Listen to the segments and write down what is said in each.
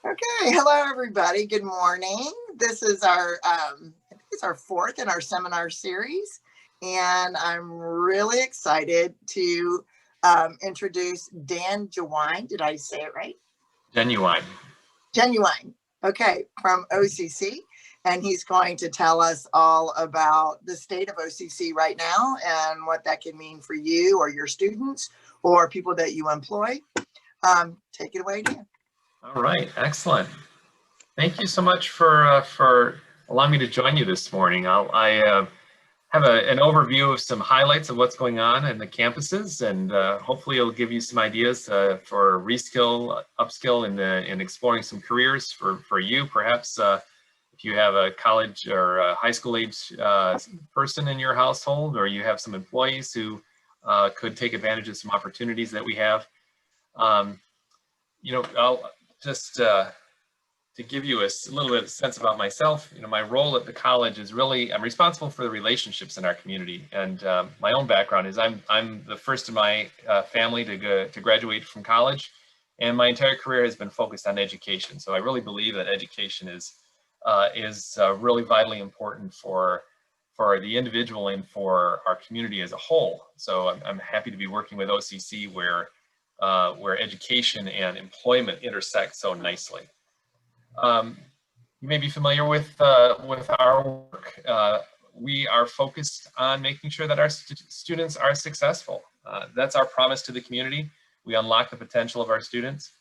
Okay, hello everybody. Good morning. This is our I think it's our fourth in our seminar series, and I'm really excited to introduce Dan Jenuwine. Did I say it right? Jenuwine. Jenuwine. Okay, from OCC, and he's going to tell us all about the state of OCC right now and what that can mean for you or your students or people that you employ. Take it away, Dan. All right, excellent. Thank you so much for allowing me to join you this morning. I have an overview of some highlights of what's going on in the campuses, and hopefully it'll give you some ideas for reskill, upskill, and exploring some careers for you. Perhaps if you have a college or a high school age person in your household, or you have some employees who could take advantage of some opportunities that we have. I'll just to give you a little bit of sense about myself, my role at the college is really, I'm responsible for the relationships in our community. And my own background is I'm the first in my family to graduate from college, and my entire career has been focused on education. So I really believe that education is really vitally important for the individual and for our community as a whole. So I'm happy to be working with OCC where education and employment intersect so nicely. You may be familiar with our work. We are focused on making sure that our students are successful. That's our promise to the community. We unlock the potential of our students,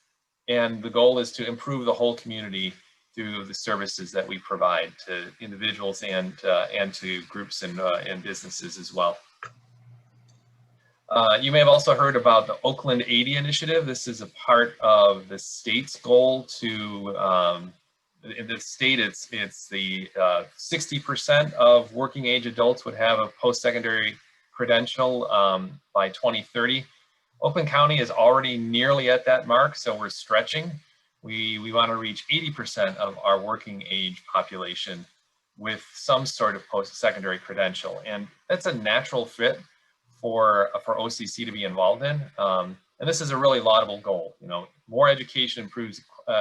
and the goal is to improve the whole community through the services that we provide to individuals and to groups and businesses as well. You may have also heard about the Oakland 80 initiative. This is a part of the state's goal to, in the state, it's the 60% of working age adults would have a post-secondary credential by 2030. Oakland County is already nearly at that mark, so we're stretching. We want to reach 80% of our working age population with some sort of post-secondary credential, and that's a natural fit for OCC to be involved in. And this is a really laudable goal. More education improves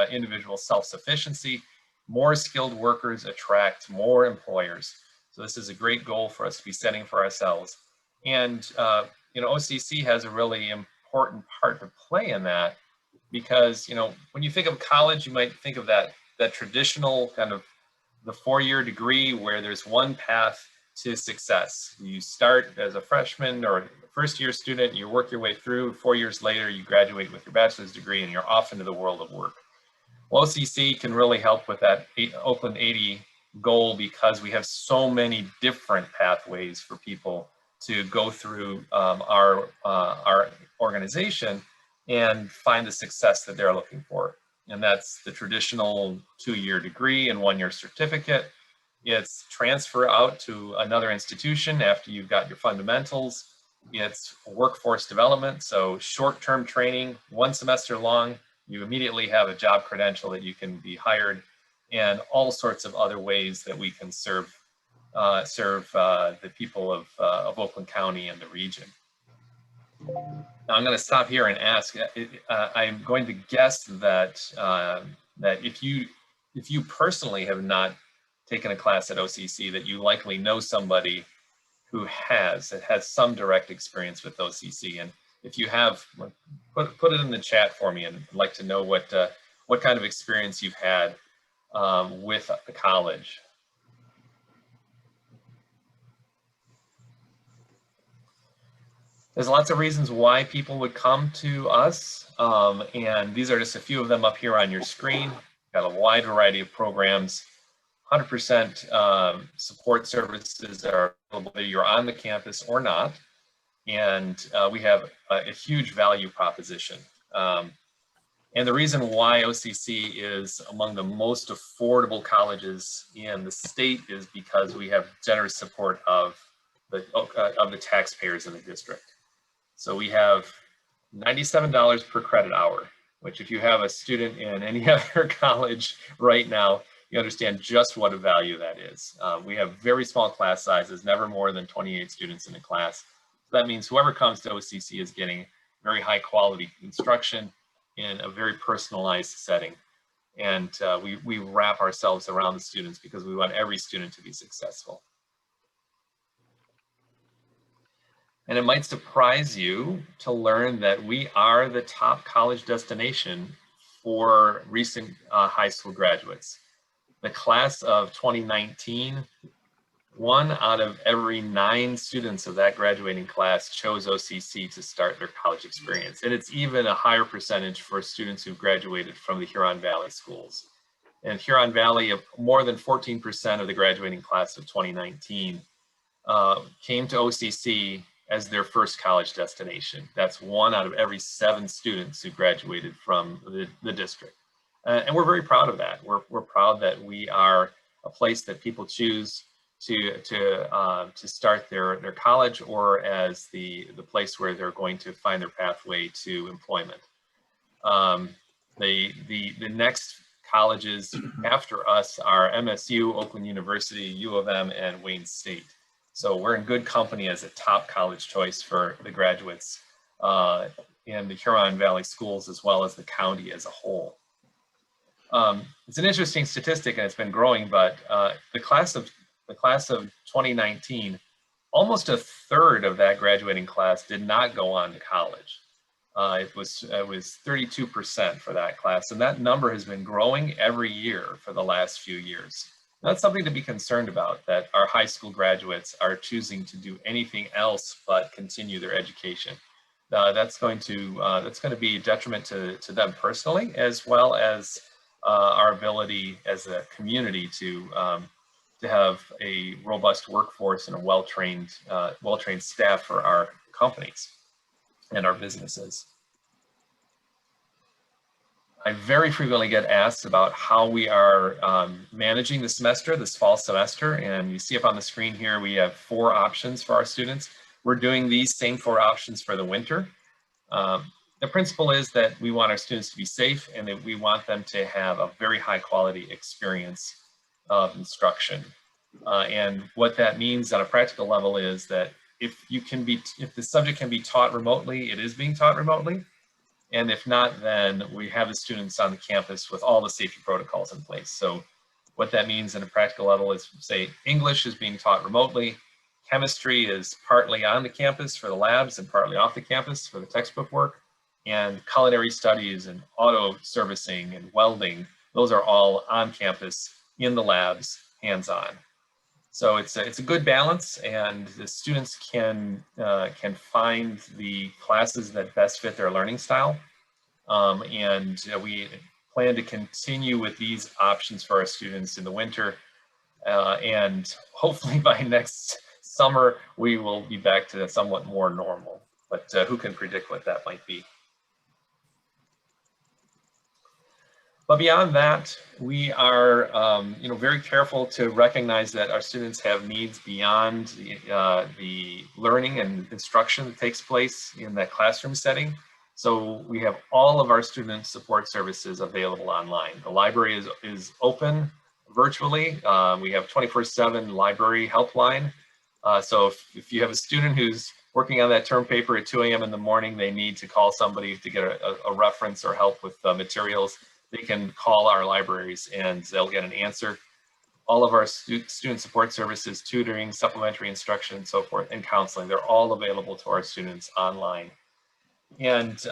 individual self-sufficiency, more skilled workers attract more employers. So this is a great goal for us to be setting for ourselves. And OCC has a really important part to play in that, because when you think of college, you might think of that traditional kind of the four-year degree where there's one path to success. You start as a freshman or first-year student, you work your way through. 4 years later, you graduate with your bachelor's degree and you're off into the world of work. Well, OCC can really help with that Oakland 80 goal, because we have so many different pathways for people to go through our organization and find the success that they're looking for. And that's the traditional 2-year degree and 1-year certificate. It's transfer out to another institution after you've got your fundamentals. It's workforce development, so short-term training, 1 semester long. You immediately have a job credential that you can be hired, and all sorts of other ways that we can serve the people of Oakland County and the region. Now I'm going to stop here and ask. I'm going to guess that that if you personally have not taken a class at OCC, that you likely know somebody who has some direct experience with OCC. And if you have, put it in the chat for me, and I'd like to know what kind of experience you've had with the college. There's lots of reasons why people would come to us, and these are just a few of them up here on your screen. Got a wide variety of programs. 100% support services are available whether you're on the campus or not, and we have a huge value proposition. And the reason why OCC is among the most affordable colleges in the state is because we have generous support of the taxpayers in the district. So we have $97 per credit hour, which if you have a student in any other college right now, you understand just what a value that is. We have very small class sizes, never more than 28 students in a class. So that means whoever comes to OCC is getting very high quality instruction in a very personalized setting. And we wrap ourselves around the students because we want every student to be successful. And it might surprise you to learn that we are the top college destination for recent high school graduates. The class of 2019, 1 out of every 9 students of that graduating class chose OCC to start their college experience. And it's even a higher percentage for students who graduated from the Huron Valley schools. In Huron Valley, more than 14% of the graduating class of 2019 came to OCC as their first college destination. That's 1 out of every 7 students who graduated from the district. And we're very proud of that. We're proud that we are a place that people choose to start their college, or as the place where they're going to find their pathway to employment. The next colleges after us are MSU, Oakland University, U of M, and Wayne State. So we're in good company as a top college choice for the graduates in the Huron Valley schools, as well as the county as a whole. It's an interesting statistic, and it's been growing, but the class of 2019, almost a third of that graduating class did not go on to college. It was 32% for that class, and that number has been growing every year for the last few years. That's something to be concerned about, that our high school graduates are choosing to do anything else but continue their education. That's going to be a detriment to them personally, as well as our ability as a community to have a robust workforce and a well-trained staff for our companies and our businesses. I very frequently get asked about how we are managing the semester, this fall semester, and you see up on the screen here, we have 4 options for our students. We're doing these same 4 options for the winter. The principle is that we want our students to be safe, and that we want them to have a very high quality experience of instruction. And what that means on a practical level is that if the subject can be taught remotely, it is being taught remotely. And if not, then we have the students on the campus with all the safety protocols in place. So what that means at a practical level is, say, English is being taught remotely, chemistry is partly on the campus for the labs and partly off the campus for the textbook work, and culinary studies and auto servicing and welding, those are all on campus in the labs, hands-on. So it's a good balance, and the students can find the classes that best fit their learning style. And we plan to continue with these options for our students in the winter. And hopefully by next summer, we will be back to somewhat more normal. But who can predict what that might be? But beyond that, we are very careful to recognize that our students have needs beyond the learning and instruction that takes place in that classroom setting. So we have all of our student support services available online. The library is open virtually. We have 24/7 library helpline. So if you have a student who's working on that term paper at 2 a.m. in the morning, they need to call somebody to get a reference or help with materials, they can call our libraries and they'll get an answer. All of our student support services, tutoring, supplementary instruction, and so forth, and counseling, they're all available to our students online. And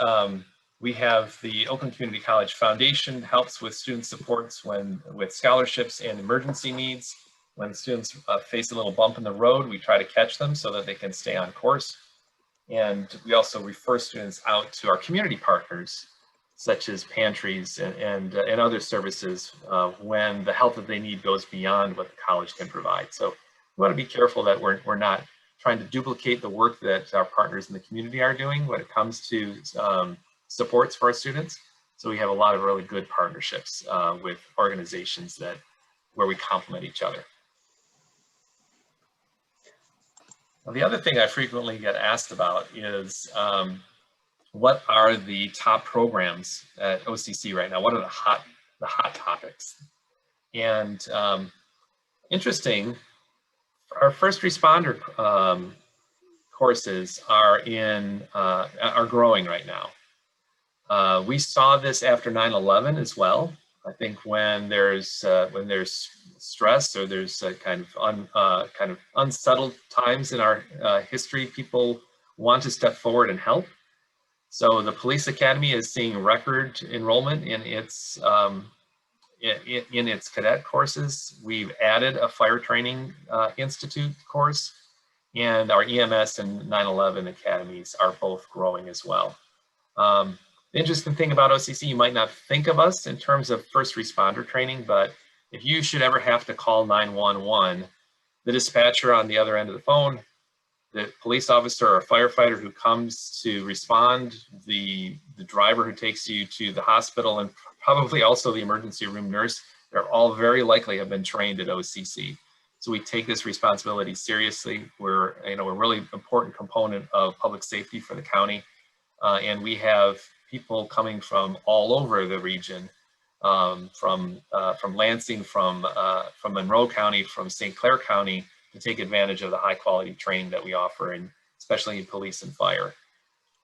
we have the Oakland Community College Foundation helps with student supports with scholarships and emergency needs. When students face a little bump in the road, we try to catch them so that they can stay on course. And we also refer students out to our community partners, such as pantries and other services when the help that they need goes beyond what the college can provide. So we want to be careful that we're not trying to duplicate the work that our partners in the community are doing when it comes to supports for our students. So we have a lot of really good partnerships with organizations where we complement each other. Now, the other thing I frequently get asked about is what are the top programs at OCC right now? What are the hot topics? And interesting, our first responder courses are growing right now. We saw this after 9/11 as well. I think when there's stress or there's kind of unsettled times in our history, people want to step forward and help. So the Police Academy is seeing record enrollment in its cadet courses. We've added a fire training institute course, and our EMS and 9/11 academies are both growing as well. The interesting thing about OCC, you might not think of us in terms of first responder training, but if you should ever have to call 911, the dispatcher on the other end of the phone, the police officer or firefighter who comes to respond, the driver who takes you to the hospital, and probably also the emergency room nurse, they're all very likely have been trained at OCC. So we take this responsibility seriously. We're a really important component of public safety for the county. And we have people coming from all over the region, from Lansing, from Monroe County, from St. Clair County, to take advantage of the high quality training that we offer, and especially in police and fire.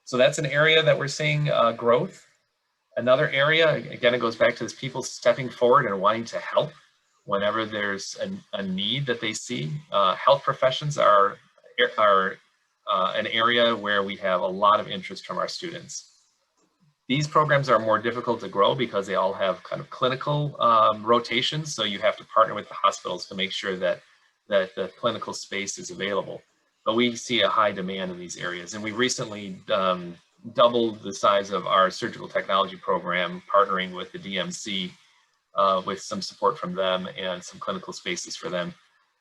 So that's an area that we're seeing growth. Another area, again, it goes back to this people stepping forward and wanting to help whenever there's a need that they see. Health professions are an area where we have a lot of interest from our students. These programs are more difficult to grow because they all have kind of clinical rotations. So you have to partner with the hospitals to make sure that the clinical space is available. But we see a high demand in these areas. And we recently doubled the size of our surgical technology program, partnering with the DMC with some support from them and some clinical spaces for them.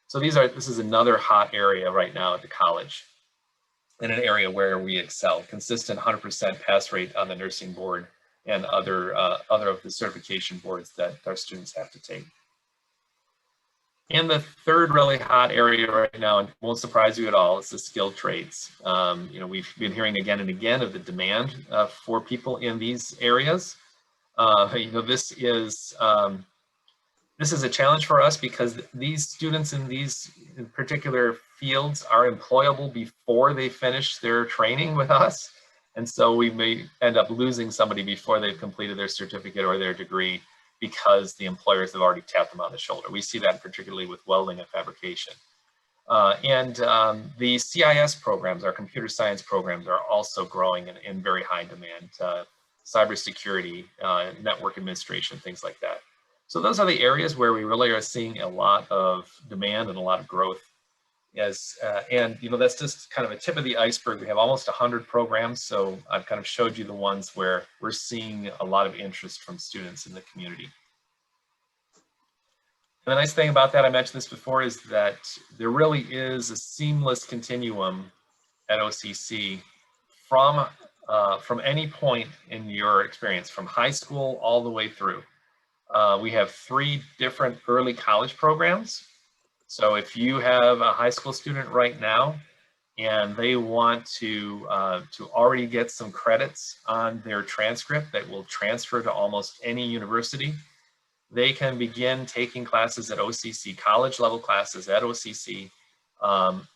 So this is another hot area right now at the college, in an area where we excel. Consistent 100% pass rate on the nursing board and other of the certification boards that our students have to take. And the third really hot area right now, and won't surprise you at all, is the skilled trades. We've been hearing again and again of the demand for people in these areas. This is a challenge for us because these students in these particular fields are employable before they finish their training with us. And so we may end up losing somebody before they've completed their certificate or their degree because the employers have already tapped them on the shoulder. We see that particularly with welding and fabrication. The CIS programs, our computer science programs, are also growing in very high demand. Cybersecurity, network administration, things like that. So those are the areas where we really are seeing a lot of demand and a lot of growth. That's just kind of a tip of the iceberg. We have almost 100 programs, so I've kind of showed you the ones where we're seeing a lot of interest from students in the community. And the nice thing about that, I mentioned this before, is that there really is a seamless continuum at OCC from any point in your experience, from high school all the way through. We have 3 different early college programs. So if you have a high school student right now and they want to already get some credits on their transcript that will transfer to almost any university, they can begin taking classes at OCC, college level classes at OCC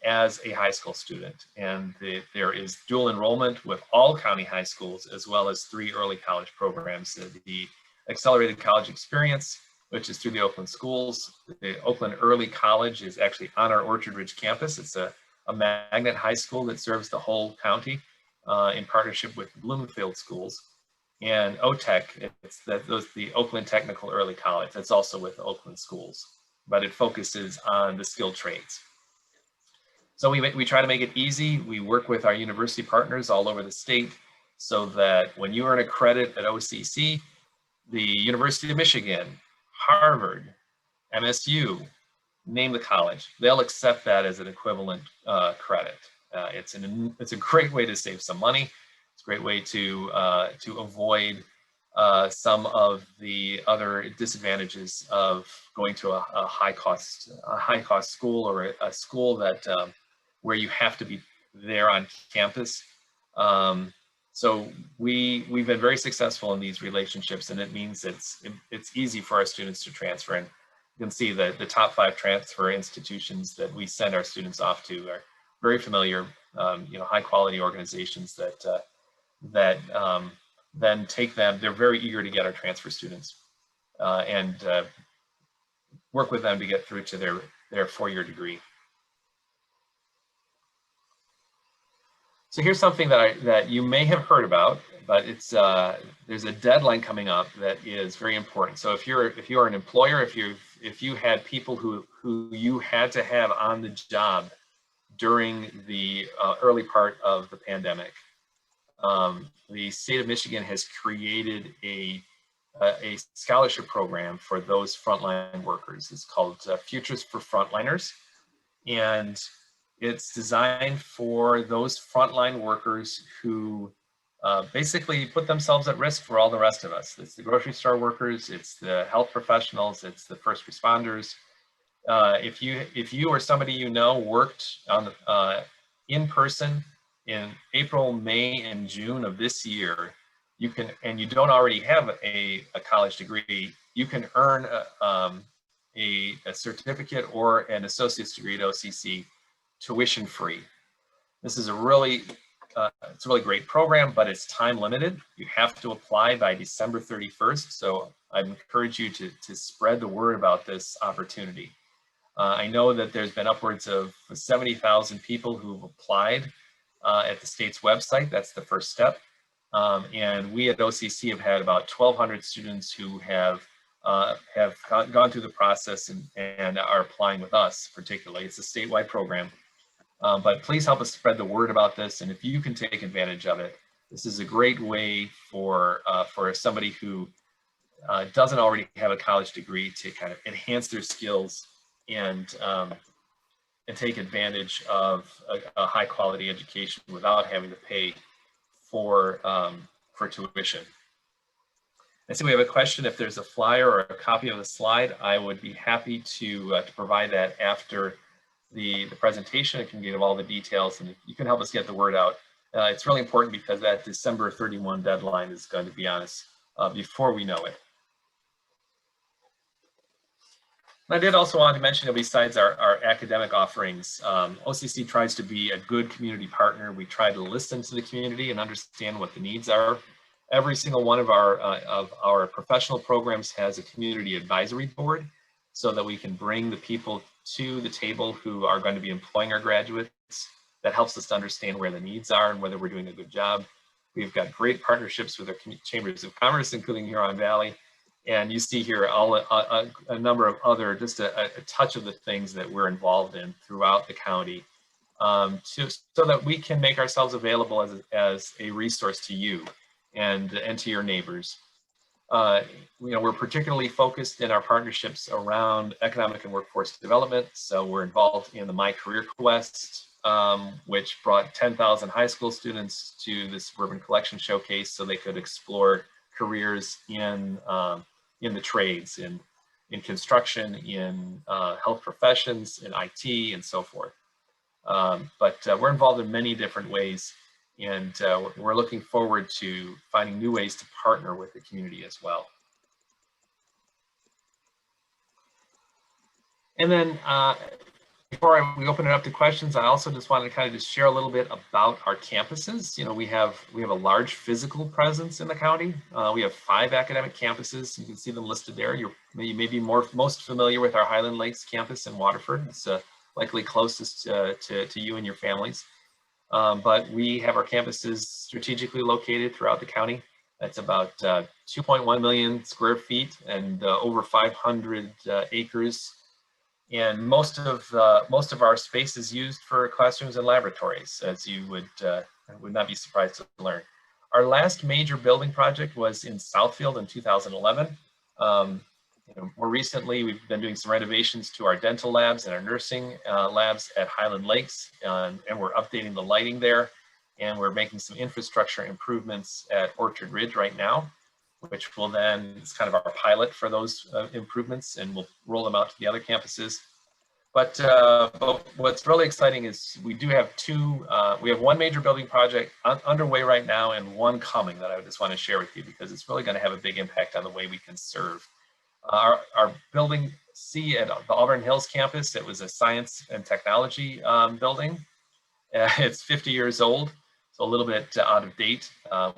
as a high school student. And there is dual enrollment with all county high schools, as well as 3 early college programs. The Accelerated College Experience, which is through the Oakland schools. The Oakland Early College is actually on our Orchard Ridge campus. It's a magnet high school that serves the whole county in partnership with Bloomfield schools. And OTEC, the Oakland Technical Early College. That's also with Oakland schools, but it focuses on the skilled trades. So we try to make it easy. We work with our university partners all over the state so that when you earn a credit at OCC, the University of Michigan, Harvard, MSU, name the college, they'll accept that as an equivalent credit. It's a great way to save some money. It's a great way to avoid some of the other disadvantages of going to a high cost school, or a school that where you have to be there on campus. So we've been very successful in these relationships, and it means it's easy for our students to transfer. And you can see that the top 5 transfer institutions that we send our students off to are very familiar, high quality organizations that then take them. They're very eager to get our transfer students. and work with them to get through to their 4-year degree. So here's something that you may have heard about, but it's there's a deadline coming up that is very important. So if you are an employer, if you had people who you had to have on the job during the early part of the pandemic, the state of Michigan has created a scholarship program for those frontline workers. It's called Futures for Frontliners, and it's designed for those frontline workers who basically put themselves at risk for all the rest of us. It's the grocery store workers, it's the health professionals, it's the first responders. If you or somebody you know worked on in person in April, May, and June of this year, you can, and you don't already have a college degree, you can earn a certificate or an associate's degree at OCC tuition free. This is a really it's a really great program, but it's time limited. You have to apply by December 31st. So I encourage you to spread the word about this opportunity. I know that there's been upwards of 70,000 people who've applied at the state's website. That's the first step. And we at OCC have had about 1,200 students who have gone through the process and are applying with us particularly. It's a statewide program. But please help us spread the word about this. And if you can take advantage of it, this is a great way for somebody who doesn't already have a college degree to kind of enhance their skills and take advantage of a high quality education without having to pay for tuition. I see we have a question. If there's a flyer or a copy of the slide, I would be happy to provide that after the presentation. It can give all the details, and you can help us get the word out. It's really important because that December 31 deadline is going to be on us before we know it. And I did also want to mention that besides our academic offerings, OCC tries to be a good community partner. We try to listen to the community and understand what the needs are. Every single one of our professional programs has a community advisory board so that we can bring the people to the table who are going to be employing our graduates. That helps us to understand where the needs are and whether we're doing a good job. We've got great partnerships with our chambers of commerce, including Huron Valley. And you see here a number of other, just a touch of the things that we're involved in throughout the county so that we can make ourselves available as a resource to you and to your neighbors. We're particularly focused in our partnerships around economic and workforce development. So we're involved in the My Career Quest, which brought 10,000 high school students to the Suburban Collection Showcase so they could explore careers in the trades, in construction, in health professions, in IT, and so forth. But we're involved in many different ways, and we're looking forward to finding new ways to partner with the community as well. And then before we open it up to questions, I also just wanted to kind of just share a little bit about our campuses. We have a large physical presence in the county. We have 5 academic campuses. You can see them listed there. You may be most familiar with our Highland Lakes campus in Waterford. It's likely closest to you and your families. But we have our campuses strategically located throughout the county. That's about 2.1 million square feet and over 500 acres. And most of our space is used for classrooms and laboratories, as you would not be surprised to learn. Our last major building project was in Southfield in 2011. More recently, we've been doing some renovations to our dental labs and our nursing labs at Highland Lakes, and we're updating the lighting there, and we're making some infrastructure improvements at Orchard Ridge right now, which will then, it's kind of our pilot for those improvements, and we'll roll them out to the other campuses. But what's really exciting is we do have we have one major building project underway right now and one coming that I just want to share with you because it's really going to have a big impact on the way we can serve. Our building C at the Auburn Hills campus, it was a science and technology building. It's 50 years old. It's so a little bit out of date.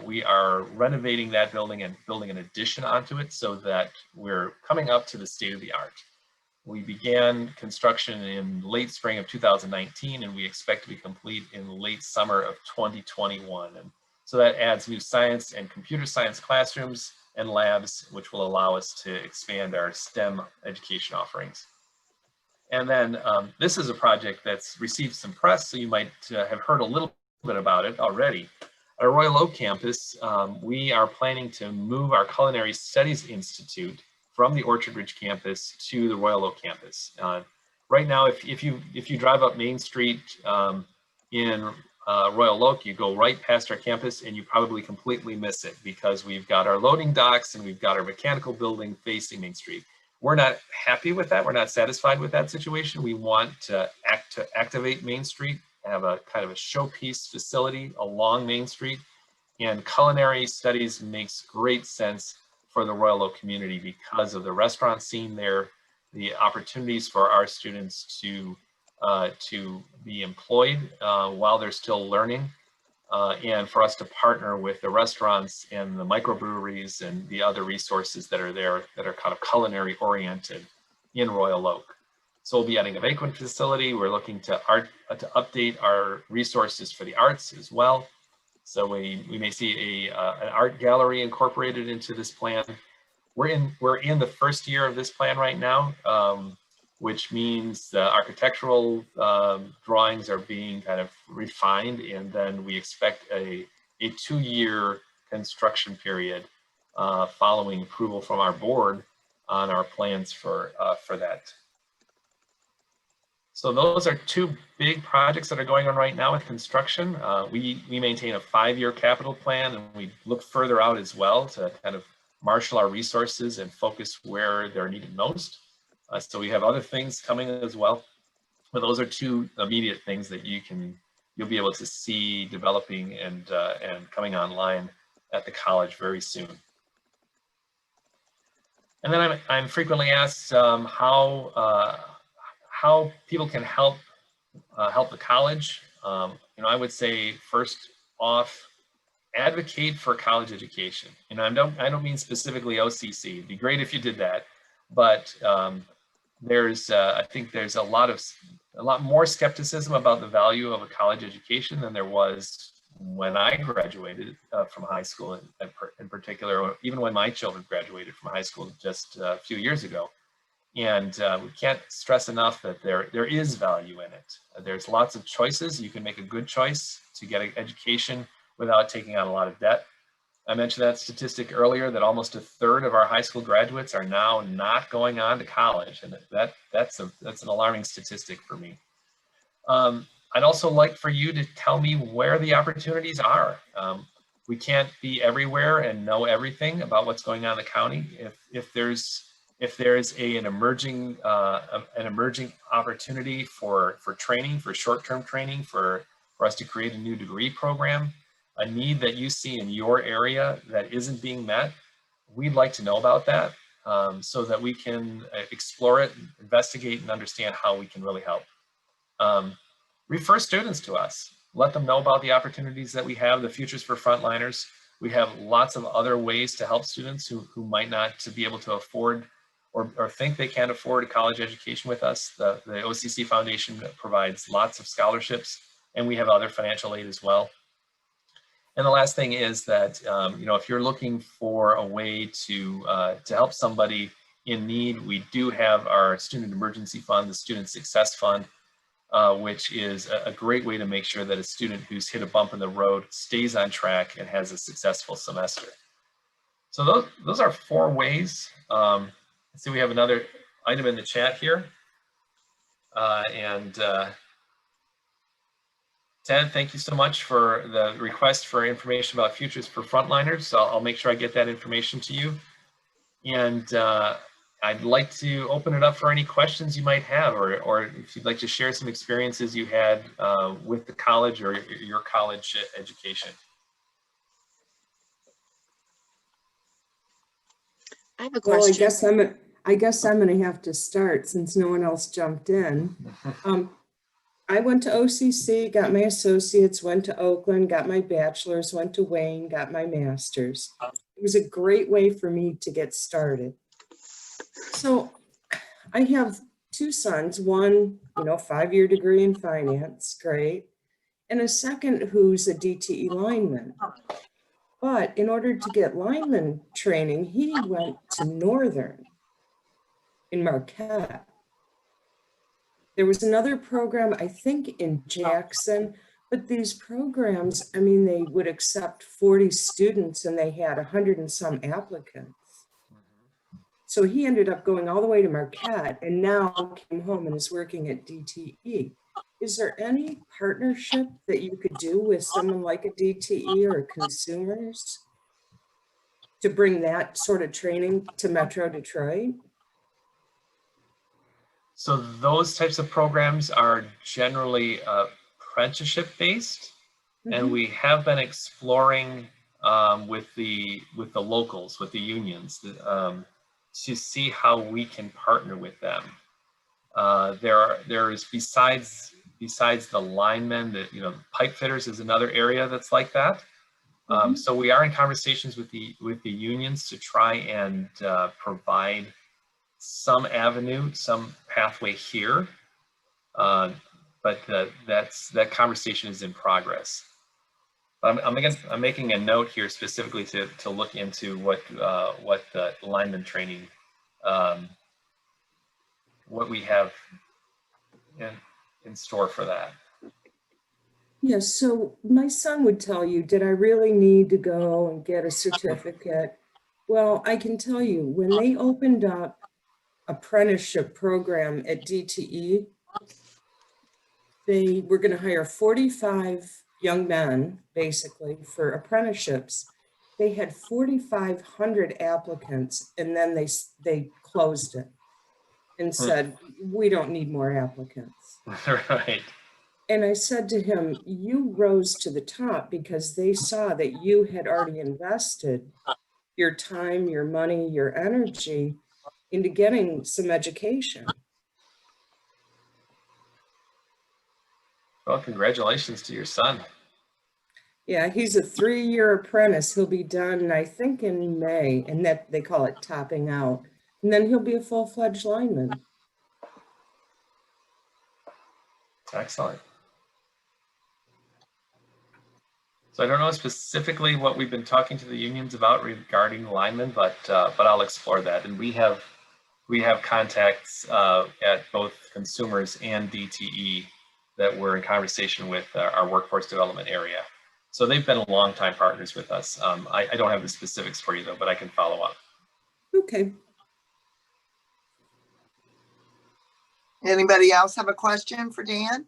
We are renovating that building and building an addition onto it so that we're coming up to the state of the art. We began construction in late spring of 2019, and we expect to be complete in late summer of 2021. And so that adds new science and computer science classrooms and labs, which will allow us to expand our STEM education offerings. And then this is a project that's received some press, so you might have heard a little bit about it already. At our Royal Oak campus, we are planning to move our Culinary Studies Institute from the Orchard Ridge campus to the Royal Oak campus. Right now, if you drive up Main Street in Royal Oak, you go right past our campus and you probably completely miss it because we've got our loading docks and we've got our mechanical building facing Main Street. We're not happy with that. We're not satisfied with that situation. We want to activate Main Street, have a kind of a showpiece facility along Main Street, and Culinary Studies makes great sense for the Royal Oak community because of the restaurant scene there, the opportunities for our students to be employed while they're still learning, and for us to partner with the restaurants and the microbreweries and the other resources that are there that are kind of culinary oriented in Royal Oak. So we'll be adding a banquet facility. We're looking to update our resources for the arts as well. So we may see an art gallery incorporated into this plan. We're in the first year of this plan right now, which means the architectural drawings are being kind of refined, and then we expect a 2-year construction period following approval from our board on our plans for that. So those are 2 big projects that are going on right now with construction. We maintain a 5-year capital plan, and we look further out as well to kind of marshal our resources and focus where they're needed most. So we have other things coming as well, but those are 2 immediate things that you'll be able to see developing and coming online at the college very soon. And then I'm frequently asked how people can help the college. I would say first off, advocate for college education. I don't mean specifically OCC. It'd be great if you did that, but I think there's a lot more skepticism about the value of a college education than there was when I graduated from high school, in particular, or even when my children graduated from high school just a few years ago. And we can't stress enough that there is value in it. There's lots of choices. You can make a good choice to get an education without taking on a lot of debt. I mentioned that statistic earlier that almost 1/3 of our high school graduates are now not going on to college, and that's an alarming statistic for me. I'd also like for you to tell me where the opportunities are. We can't be everywhere and know everything about what's going on in the county. If there's an emerging opportunity for training, for short-term training, for us to create a new degree program, a need that you see in your area that isn't being met, we'd like to know about that so that we can explore it, investigate, and understand how we can really help. Refer students to us. Let them know about the opportunities that we have, the Futures for Frontliners. We have lots of other ways to help students who might not be able to afford or think they can't afford a college education with us. The OCC Foundation provides lots of scholarships, and we have other financial aid as well. And the last thing is that if you're looking for a way to help somebody in need, we do have our Student Emergency Fund, the Student Success Fund, which is a great way to make sure that a student who's hit a bump in the road stays on track and has a successful semester. So those are 4 ways. Let's see, we have another item in the chat here. Ted, thank you so much for the request for information about Futures for Frontliners. So I'll make sure I get that information to you. And I'd like to open it up for any questions you might have, or if you'd like to share some experiences you had with the college or your college education. I have a question. Well, I guess I'm going to have to start since no one else jumped in. I went to OCC, got my associates, went to Oakland, got my bachelor's, went to Wayne, got my master's. It was a great way for me to get started. So I have two sons, one, 5-year degree in finance, great, and a second who's a DTE lineman. But in order to get lineman training, he went to Northern in Marquette. There was another program, I think, in Jackson, but these programs, I mean, they would accept 40 students and they had 100 and some applicants. So he ended up going all the way to Marquette and now came home and is working at DTE. Is there any partnership that you could do with someone like a DTE or consumers to bring that sort of training to Metro Detroit? So those types of programs are generally apprenticeship based, and we have been exploring with the locals, with the unions, to see how we can partner with them. There's besides the linemen, that pipe fitters is another area that's like that. So we are in conversations with the unions to try and provide some avenue, some pathway here, but that conversation is in progress. But I'm making a note here specifically to look into what the lineman training, what we have in store for that. Yes, so my son would tell you, did I really need to go and get a certificate? Well, I can tell you, when they opened up apprenticeship program at DTE, they were going to hire 45 young men, basically, for apprenticeships. They had 4,500 applicants, and then they closed it and said, we don't need more applicants. Right. And I said to him, you rose to the top because they saw that you had already invested your time, your money, your energy into getting some education. Well, congratulations to your son. Yeah, he's a 3-year apprentice. He'll be done, I think, in May, and that they call it topping out. And then he'll be a full-fledged lineman. Excellent. So I don't know specifically what we've been talking to the unions about regarding linemen, but I'll explore that. And we have contacts at both consumers and DTE that we're in conversation with our workforce development area. So they've been longtime partners with us. I don't have the specifics for you though, but I can follow up. Okay. Anybody else have a question for Dan?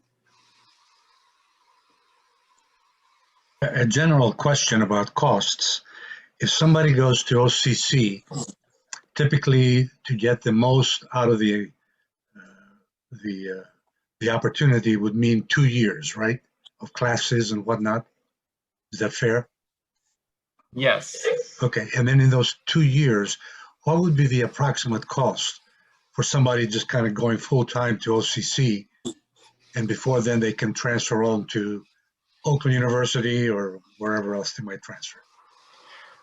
A general question about costs. If somebody goes to OCC, typically to get the most out of the opportunity would mean 2 years, right, of classes and whatnot. Is that fair? Yes. Okay, and then in those 2 years, what would be the approximate cost for somebody just kind of going full-time to OCC, and before then they can transfer on to Oakland University or wherever else they might transfer?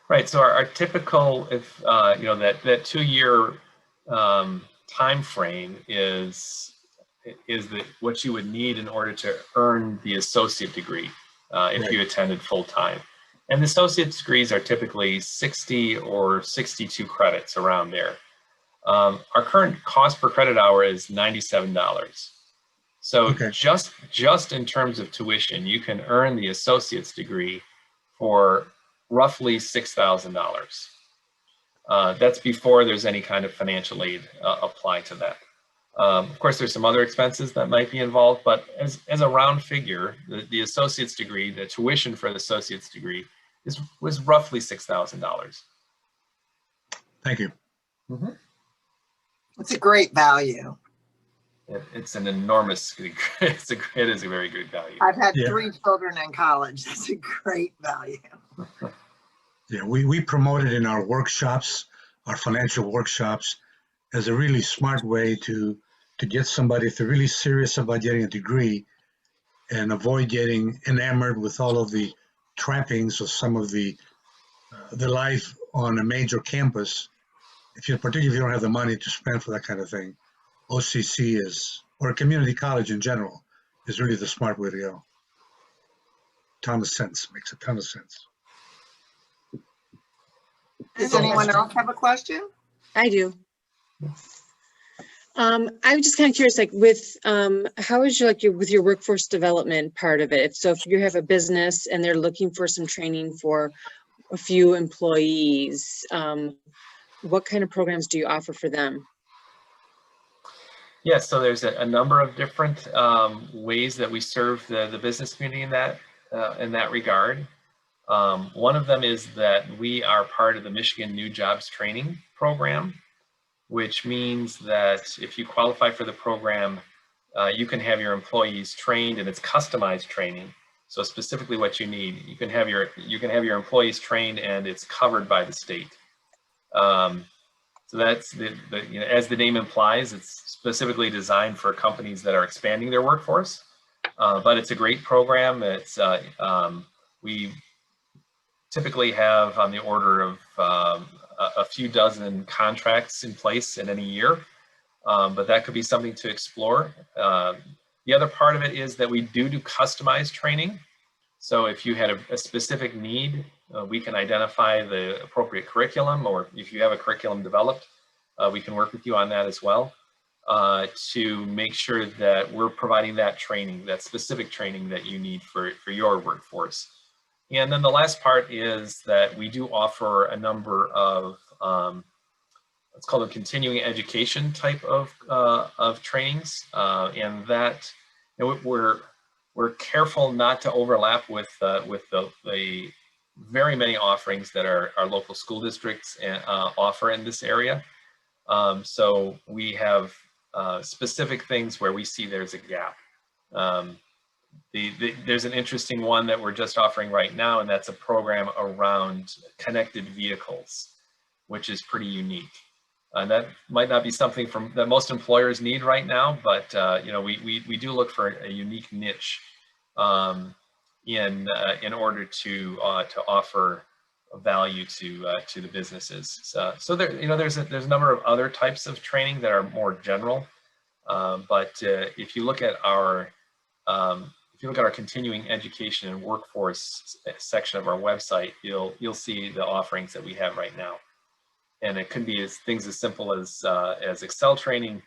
Right. So our typical, if that 2-year time frame is what you would need in order to earn the associate degree if you attended full time. And the associate degrees are typically 60 or 62 credits, around there. Our current cost per credit hour is $97. So Okay. just in terms of tuition, you can earn the associate's degree for roughly $6,000. That's before there's any kind of financial aid applied to that. Of course, there's some other expenses that might be involved, but as a round figure, the associate's degree, the tuition for the associate's degree was roughly $6,000. Thank you. Mm-hmm. It's a great value. It's an enormous, it is a very good value. I've had Yeah. 3 children in college. That's a great value. Yeah, we promote it in our workshops, our financial workshops, as a really smart way to get somebody, if they're really serious about getting a degree, and avoid getting enamored with all of the trappings of some of the life on a major campus, particularly if you don't have the money to spend for that kind of thing, OCC or a community college in general, is really the smart way to go. Ton of sense, makes a ton of sense. Does anyone else have a question? I do. I was just kind of curious, like with how is with your workforce development part of it? So if you have a business and they're looking for some training for a few employees, what kind of programs do you offer for them? Yes, so there's a number of different ways that we serve the business community in that regard. One of them is that we are part of the Michigan New Jobs Training Program, which means that if you qualify for the program, you can have your employees trained, and it's customized training. So specifically what you need, you can have your employees trained, and it's covered by the state. So that's as the name implies, it's specifically designed for companies that are expanding their workforce. But it's a great program. It's we typically have on the order of a few dozen contracts in place in any year, but that could be something to explore. The other part of it is that we do customized training. So if you had a specific need, we can identify the appropriate curriculum, or if you have a curriculum developed, we can work with you on that as well, to make sure that we're providing that training, that specific training that you need for your workforce. And then the last part is that we do offer a number of let's call them continuing education type of trainings, and that we're careful not to overlap with the very many offerings that our local school districts offer in this area. So we have specific things where we see there's a gap. There's an interesting one that we're just offering right now, and that's a program around connected vehicles, which is pretty unique. And that might not be something that most employers need right now, but we do look for a unique niche in order to offer value to the businesses. So there's a number of other types of training that are more general, but if you look at our continuing education and workforce section of our website, you'll see the offerings that we have right now. And it could be things as simple as Excel training,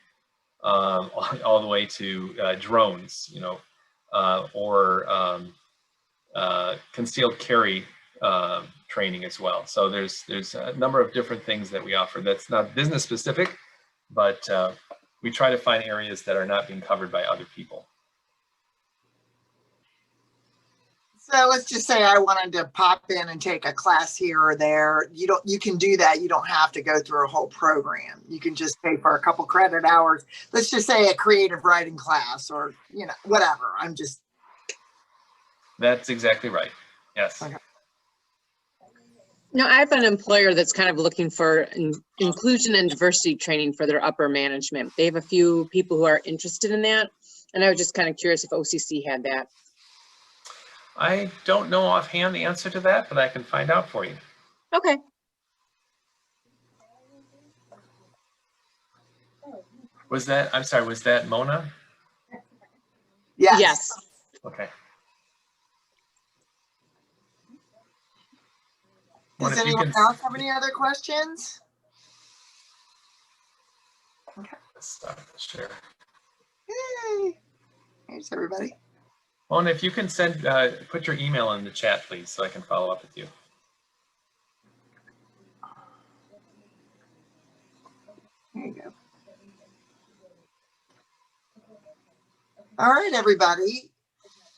all the way to drones, or concealed carry training as well. So there's a number of different things that we offer that's not business specific, but we try to find areas that are not being covered by other people. So let's just say I wanted to pop in and take a class here or there. You can do that. You don't have to go through a whole program. You can just pay for a couple credit hours. Let's just say a creative writing class, or whatever. That's exactly right. Yes. Okay. No, I have an employer that's kind of looking for inclusion and diversity training for their upper management. They have a few people who are interested in that, and I was just kind of curious if OCC had that. I don't know offhand the answer to that, but I can find out for you. Okay. Was that Mona? Yes. Yes. Okay. Does anyone else have any other questions? Okay. Let's start the share. Yay. Here's everybody. Mona, if you can put your email in the chat, please, so I can follow up with you. There you go. All right, everybody.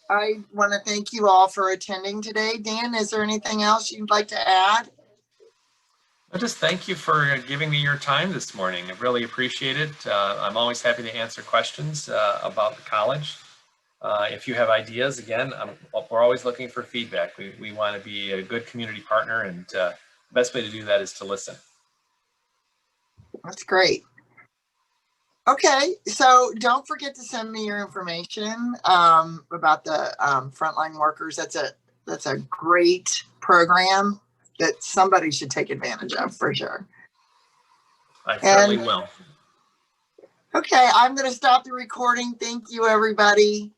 I want to thank you all for attending today. Dan, is there anything else you'd like to add? I just thank you for giving me your time this morning. I really appreciate it. I'm always happy to answer questions about the college. If you have ideas, again, we're always looking for feedback. We want to be a good community partner, and the best way to do that is to listen. That's great. Okay, so don't forget to send me your information about the frontline workers. That's a great program that somebody should take advantage of for sure. I certainly will. Okay, I'm going to stop the recording. Thank you, everybody.